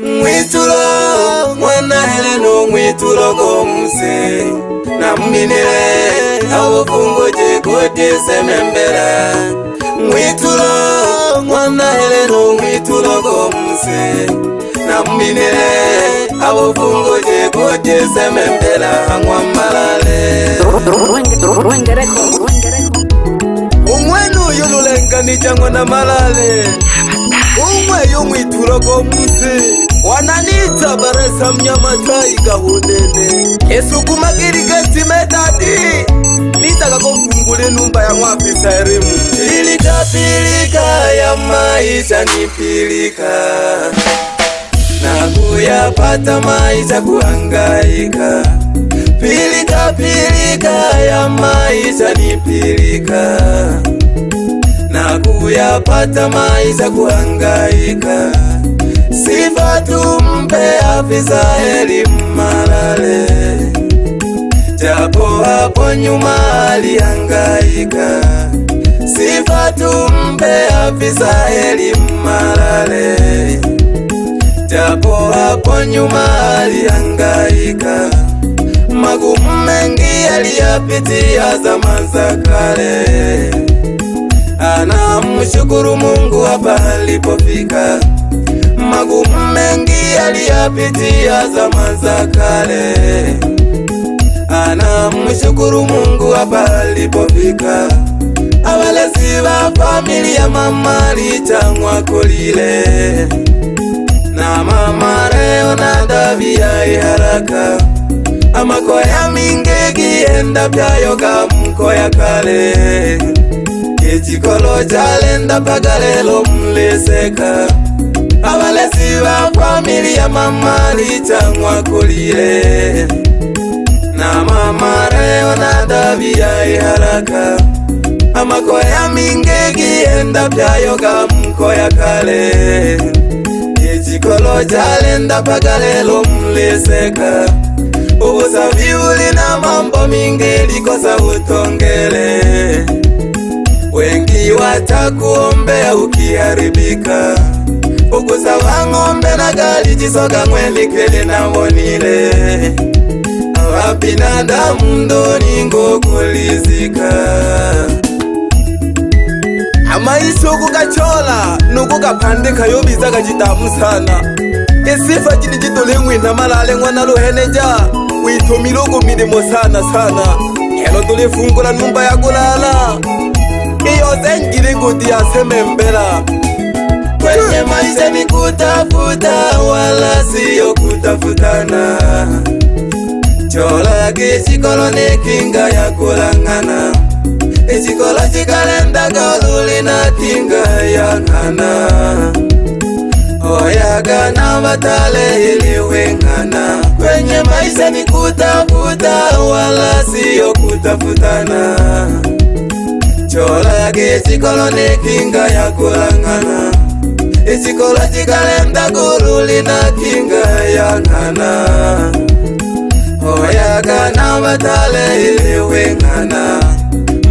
Mwitulo mwana heleno mwitulo gomuse na mbinile awufungoje kote semembera. Mwitulo mwana heleno mwitulo gomuse na mbinile awufungoje kote semembera ngwamalale. Umwenu yululenga ni jangwa na malale. Umwe yumwitulo gomuse wananita baresa mnyamatai gahunene. Yesu kumagirigeti medadi nitaka kufungule numba ya mwafisa erimu. Pilika ya maisha ni pilika na kuyapata maisha kuhangaika. Pilika ya maisha ni pilika na kuyapata maisha kuhangaika. Sifa tumpe afisa elimu Malale, japo hapo nyuma alihangaika. Sifa tumpe afisa elimu Malale, japo hapo nyuma alihangaika. Magumu mengi aliyapitia zama za kale, anamshukuru Mungu hapa alipofika. Magumu mengi aliyapitia zama za kale, anamshukuru Mungu hapa alipofika. Abalezi ba familia mama lichangwa kolile na mama leo na davia iharaka. Amakoya mingi gienda byayoga mkoya kale, echikolo chalenda pagalelo mleseka. Abalezi ba familia mama lichangwa kolile na mama leo na davia iharaka. Amakoya mingi gienda byayoga mkoya kale, echikolo chalenda pagalelo mleseka. Ubusafi uli na mambo mingi likosa utongele, wengi watakuombea ukiharibika. Ugusawa ng'ombe na gali jisoga mwelikele na mbonile, awa binadamu ndoni ngokulizika. Amaisho kukachola nuku kapandika yobiza kajitamu sana. Esifa jini jitolengwi na Malale ngwana luheneja witomiloko milimo sana. Helo tuli fungula numba ya kulala iyo zengile kuti ya semembela. Kwenye maisha ni kutafuta wala siyo kutafutana. Chola kishikolo ni kinga ya kulangana, ishikolo chikalenda goluli na kinga ya ngana. Oyagana batale iliwengana. Kwenye maisha ni kutafuta wala siyo kutafutana. Chola kishikolo ni kinga ya kulangana, ishikolo chikalenda goluli na kinga ya ngana. Oyagana batale iliwengana.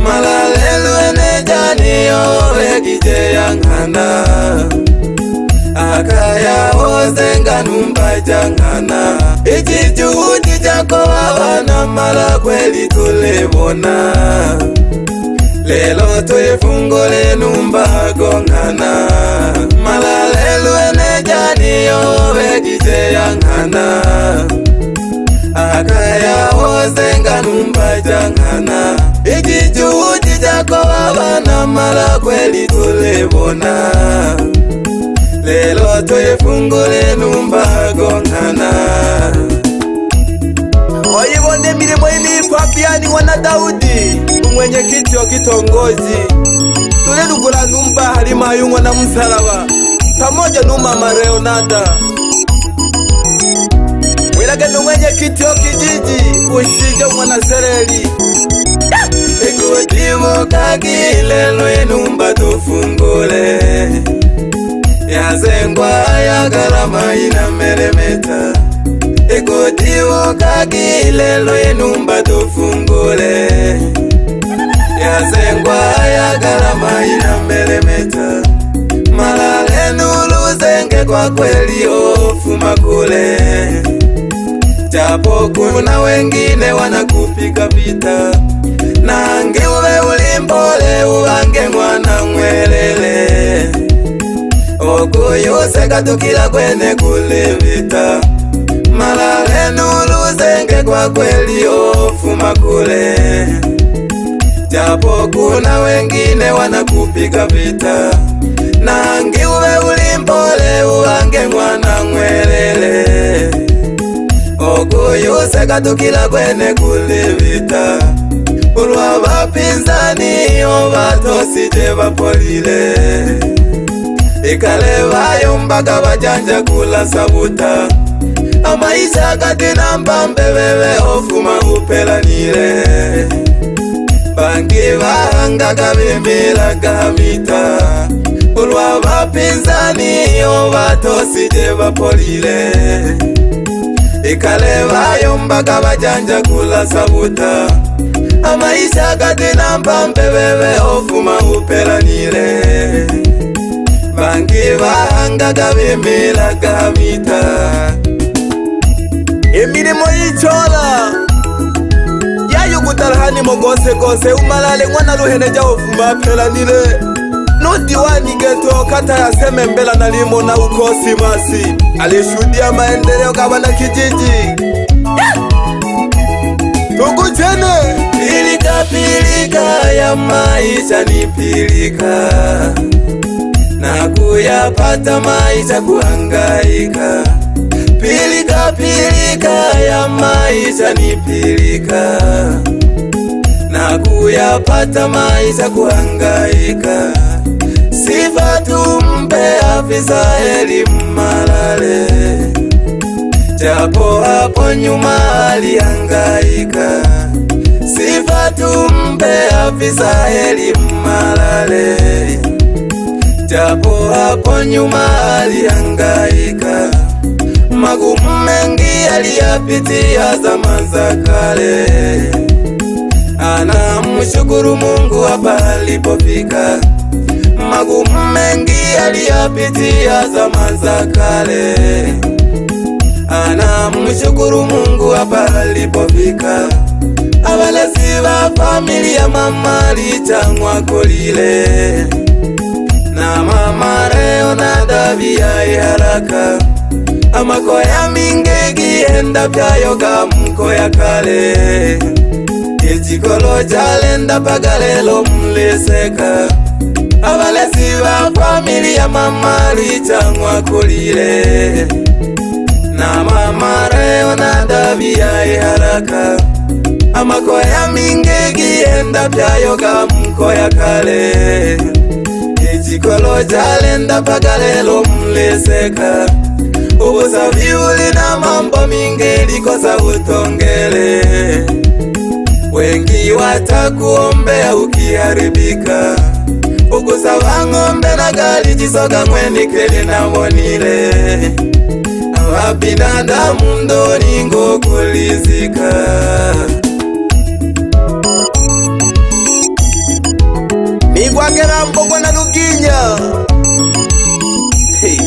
Malale luenejani owe kije ya ngana. Akaya ozenga numba jangana. Ichi juhudi chako wana mala kweli tulebona. Lelo tuifungule numba gongana. Malale luenejani owe kije ya ngana. Akaya ozenga numba jangana. Ichi juhudi chako wana mala kweli tulebona. Lelo tuifungule numba gongana. Oyibone milimo ini Fabiani wana Daudi, mwenye kiti wa kitongoji. Tulelugula numba Halima Yungwa na Msalaba pamoja numa Mareonada. Mwilagendo mwenye kiti wa kijiji Ushija mwana Sereli. Ikudivo kagile numba tufungule. Yazengwa ya garama ina meremeta. Ikudivo kagile numba tufungule. Yazengwa ya garama ina meremeta. Malale nuluze luzenge kwa kweli ofuma kule, japo kuna wengine wanakupiga vita, nange uwe ulimbole uwange mwana mwelele, okuyuse katukila kwene kule vita, malale nuluzenge kwa kweli ofuma kule, japo kuna wengine wanakupiga vita, nange uwe ulimbole uwange mwana mwelele, okuyuse katukila kwene kule vita, ulwa bapinzani obatosije bapolile, ikale bayombaga bajanja kula sabuta, amaisha katina mbambe bebe ofuma upelanile, bangi bahangaga bimbilaga mita, ulwa bapinzani obatosije bapolile, ikale bayombaga bajanja kula sabuta, amaisha katina mbambe bebe ofuma upelanile, bangi bahangaga bimbilaga mita. Emirimo y'icola yayugutarahani mogose gose, umalale mwana luheneja ofuma pelanile, nudiwani geto kata ya Semembela na limo na ukosi masi, alishuhudia maendeleo kabana kijiji. Tukuchene pilika pilika ya maisha ni pilika, na kuyapata maisha kuhangaika, pilika pilika ya maisha ni pilika, na kuyapata maisha kuhangaika, sifa tumpe afisa elimu Malale, japo hapo nyuma alihangaika, sifa tumpe afisa elimu Malale, japo hapo nyuma alihangaika, magumu mengi aliyapitia zama za kale, anamshukuru Mungu hapa alipofika, magumu mengi aliyapitia zama za kale, anamshukuru Mungu hapa alipofika, abalezi ba familia mama lichangwa kolile, na mama leo na dabia haraka, amakoya mingegi enda pyayoga mkoya kale, ejikolo jalenda pagalelo mleseka, abalezi ba familia mama lichangwa kolile, na mama leo na dabia haraka, amakoya mingegi enda pyayoga mkoya kale, ejikolo jalenda pagalelo mleseka, ubusafi uli na mambo mingi likosa utongele, wengi watakuombea ukiharibika, ukusaba ng'ombe na gali jisoga mweni keli na monile, abinadamu ndoni ngokulizika. Migwagera Mbogo na Luginya, hey.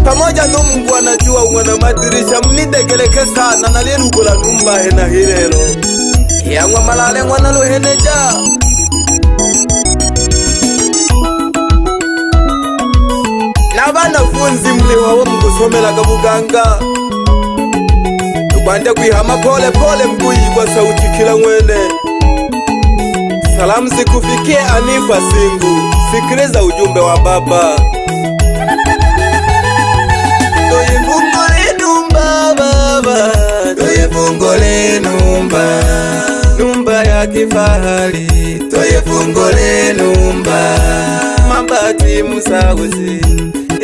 Pamoja Mungu anajua mwana madirisha, mnitegeleke sana na lirugula numba hena hirelo, yangwa Malale mwana luheneja, na banafunzi mliwawo mkusomela kabuganga, tubande kuihama pole pole mkuyigwa sauti kila mwene. Salamu zikufikie Anifa Singu, sikiliza ujumbe wa baba. Tuyifungule numba baba, tuyifungule numba, numba ya kifahari, tuyifungule numba, mabati musawuzi,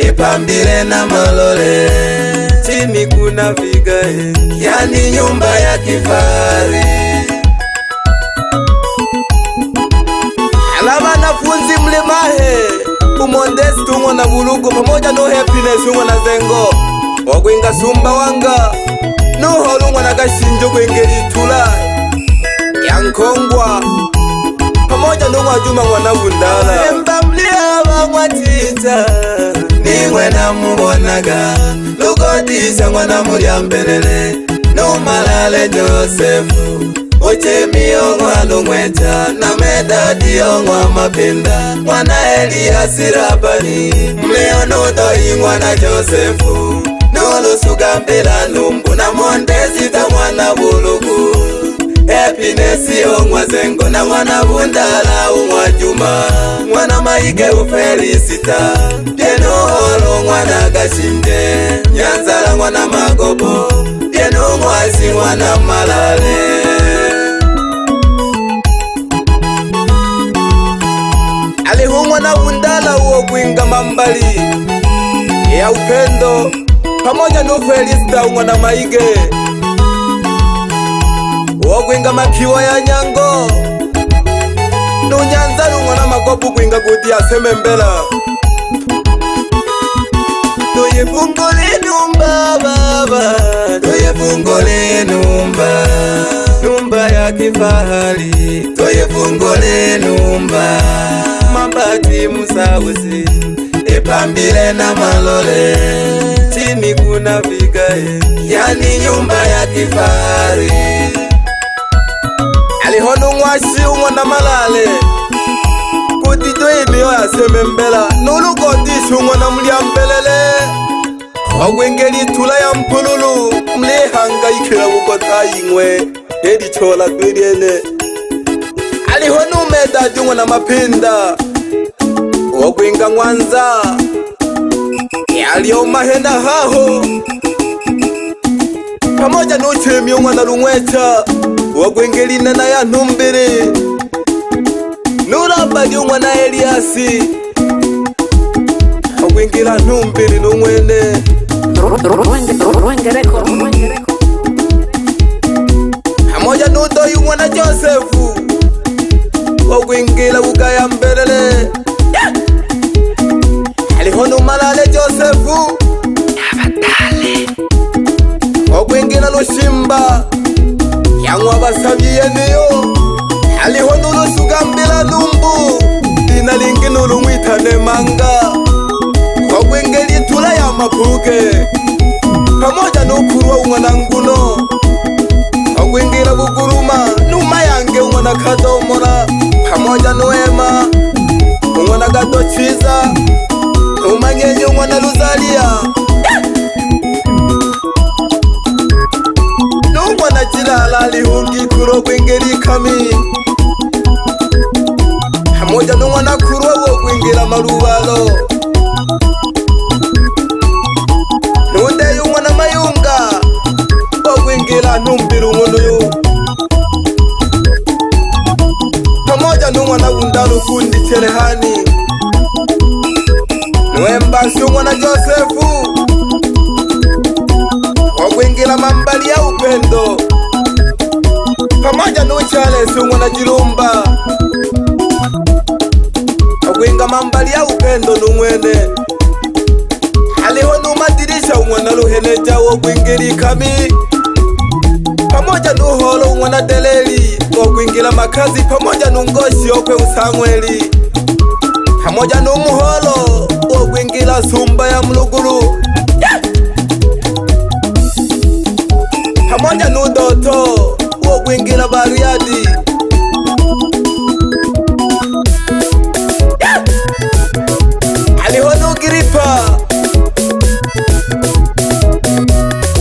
ipambile na malole, chini kuna vigae, yani nyumba ya kifahari. Alama nafunzi mlimahe, umondesi tungo na bulugu, pamoja no happiness ungo na zengo, wagwinga sumba wanga, nuholu ungo na gashinjo kwengeli tula, yankongwa, pamoja no wajuma wana bundala. Mbamlia wangwa tita, nimwe namubonaga lukodisa mwana mulyambelele numalale Josefu uchemiyo mwana mweta na medadi yongwa mapinda mwana Eliasi Rabani mleonodoyi mwana Josefu nulusuka mpila numbu na mondezita mwana bulugu Epinesi yongwa zengo na mwana Bundala umwa Juma mwana Maige ufelisita Pyenuholo mwana Gashinde Nyanzala mwana Magobo Pyenu mwasi mwana Malale Alihu mwana Bundala uo kuinga mambali ya upendo pamoja nufelisita mwana Maige Wogwinga makiwa ya nyango Nunyanzalu mwana Magobu kwinga kuti aseme mbela Tuyefungole numba baba Tuyefungole numba Numba ya kifahari Tuyefungole numba Mabati musawesi Epambile na malole Chini kuna vigae Yani nyumba ya kifahari Alihono mwashi umwana Malale kuti toimiyo yaseme mbela nulukodisha umwana mulyambelele wagwengeli tula ya mpululu mlihangayikila kukota ying'we elichola twiliene Alihono umedadi umwana Mapinda wagwenga Mwanza yaliyo mahena haho pamoja nuchemiyo umwana Lumwecha wagwengeli nana ya ntumbiri nurambali umwana Eliasi wagwengela ntumbiri numwene pamoja nudoyi umwana Josefu wagwengela bugaya mbelele aliho numalale Josefu wagwengela Lushimba yangwa basabiyeniyo aliho nulusuka mbila numbu dina lingi nulumwitane manga wagwengeli tula ya mapuke pamoja nukurwa umwana Nguno wagwengela Buguruma numa yange umwana Kadomora pamoja nuema umwana Gadochiza numanyenye umwana Luzalia numwana Jilala alihungi kuro gwengeli Kami pamoja numwana Kurwa wo gwengela Marubalo nudeyi umwana Mayunga wo gwengela Ntumbiri umunuyu pamoja numwana Bundala ukundi Cherehani nuembasi umwana Josefu wagwengela mambali ya upendo pamoja nuchalesi umwana Jilumba wagwenga mambali ya upendo numwene aliho numadirisha umwana Luheneja wagwengeli Kami pamoja nuholo umwana Deleli wagwengela Makazi pamoja nungoshi okwe Usamweli pamoja numuholo wagwengela Sumba ya Mluguru pamoja nudoto wagwengela Bariadi aliho nugiripa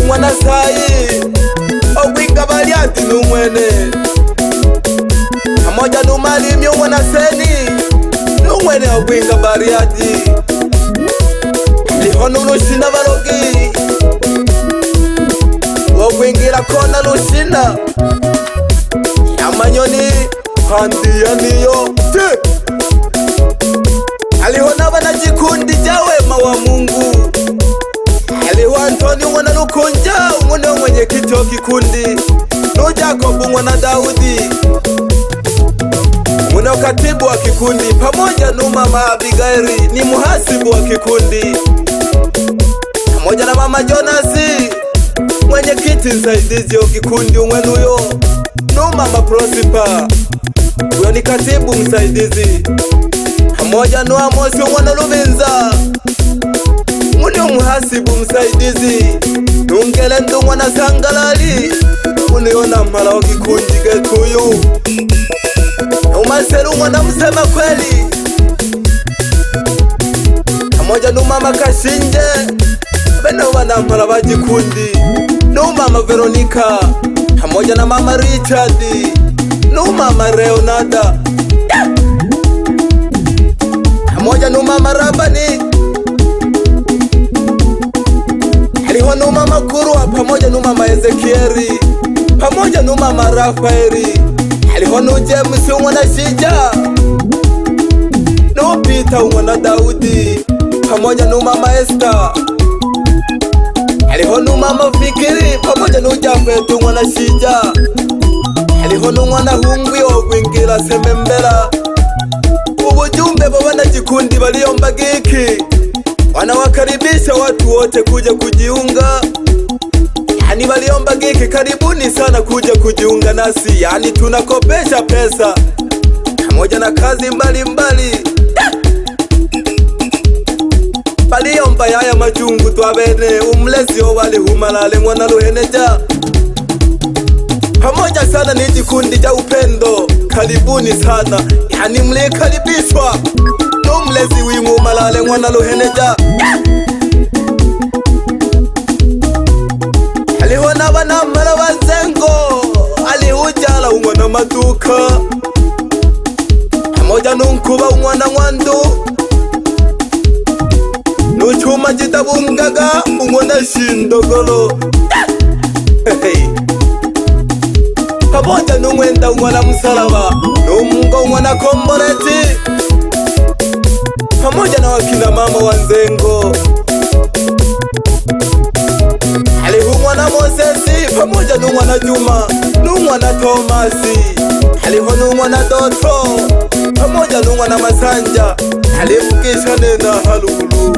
umwana Sayi wagwenga Bariadi numwene pamoja numalimi umwana Seni numwene wagwenga Bariadi aliho nulushina Balogi wagwengela Kona Lushina yamanyoni handiyaniyo aliho nabana Jikundi ja Wema wa Mungu aliho Antoni umwana Lukunja umwana mwenye kito kikundi nu Jacob umwana Daudi umwana katibu wa kikundi pamoja nu mama Abigaili ni muhasibu wa kikundi pamoja na mama Jonasi mwenye kiti msaidizi wa kikundi umwenuyo nu mama Prosper uyo ni katibu msaidizi pamoja nu Amosi umwana Luminza Ndiyo muhasibu msaidizi Nungele ndungwa na sangalali Uniona mala wa kikundi getuyu Umaseru mwana msema kweli Pamoja numama Kashinje Beno wana mala wa kikundi Numama Veronica Pamoja na mama Richard Numama Leonada Pamoja numama Rabani Haliho numama Kurwa pamoja numama Ezekieli Pamoja numama Rafaeli Haliho James umwana Shija Peter umwana Daudi Pamoja numama Esther Haliho numama Fikiri pamoja Jafet umwana Shija Haliho numwana Hungwi ogwingira Semembela Ubujumbe babana jikundi baliomba giki Wanawakaribisha watu wote kuja kujiunga Yani waliomba giki karibuni sana kuja kujiunga nasi Yani tunakopesha pesa pamoja na kazi mbalimbali Baliomba yaya majungu twabene umlezi owali humalale mwana Luheneja Pamoja sana ni jikundi ja upendo Karibuni sana Yani mlikaribishwa Numlezi wingu malale mwana Luheneja Haliho nabana mala wazengo Alihujala umwana Maduka Pamoja nunkuba umwana Mwandu Nuchuma jitabungaga umwana Shindogolo Pamoja numwenda umwana Musalaba Numungo umwana Komboreti Pamoja na wakina mama Wanzengo Haliho umwana Mosesi Pamoja numwana Juma Numwana Tomasi Haliho numwana Doto Pamoja numwana Masanja Halifukisha nena halulu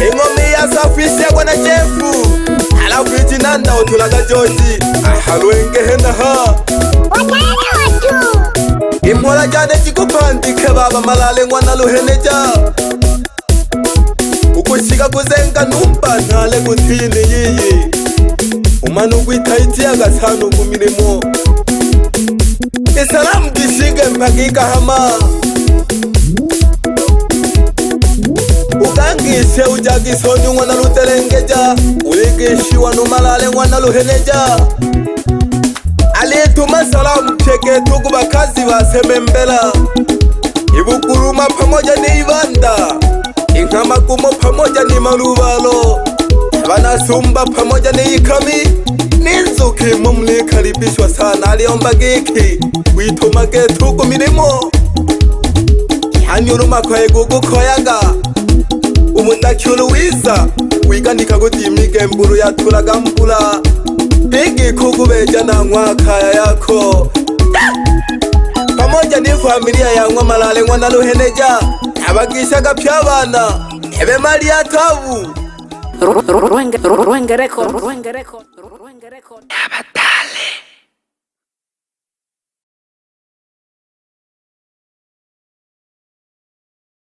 Ingomi ya safisya kwa Jefu Halafu ijinanda otulaga Joji Ahalwenge hena ha Imwala jane chikupandike baba malale mwana Luheneja Ukushika kuzenga numpa nale kutini yiyi Umanu kuitaitia gasanu kumilimo Isalamu gishige mpagika hama Ukangishe ujagisoni mwana Lutelengeja Uligishiwa numalale mwana Luheneja Alituma salamu cheke tuku bakazi wa Semembela Ibukuruma pamoja ni Ibanda Inkama kumo pamoja ni Malubalo Banasumba pamoja ni Ikami Ninzuki mumli karibishwa sana aliomba giki Wituma getuku milimo Hanyuruma kwa egugu koyaga Umutakiulu wiza Wigandika gutimige mburu ya tulaga mbula Higi kugubeja na mwakaya yako Pamoja ni familia ya malale mwana Luheneja Abagishaga pyabana Ebe mali ya tabu Ruenge record Abatale